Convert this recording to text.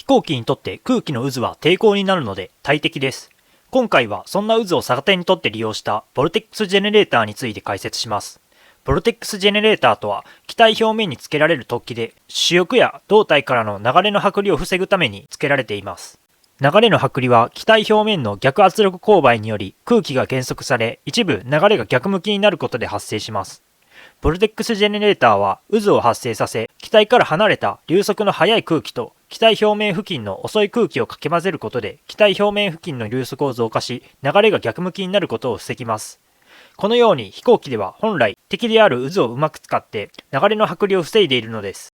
行機にとって空気の渦は抵抗になるので大敵です。今回はそんな渦を逆手にとって利用したボルテックスジェネレーターについて解説します。ボルテックスジェネレーターとは機体表面につけられる突起で、主翼や胴体からの流れの剥離を防ぐためにつけられています。流れの剥離は機体表面の逆圧力勾配により空気が減速され、一部流れが逆向きになることで発生します。ボルテックスジェネレーターは渦を発生させ、機体から離れた流速の速い空気と機体表面付近の遅い空気をかき混ぜることで機体表面付近の流速を増加し、流れが逆向きになることを防ぎます。このように飛行機では本来敵である渦をうまく使って流れの剥離を防いでいるのです。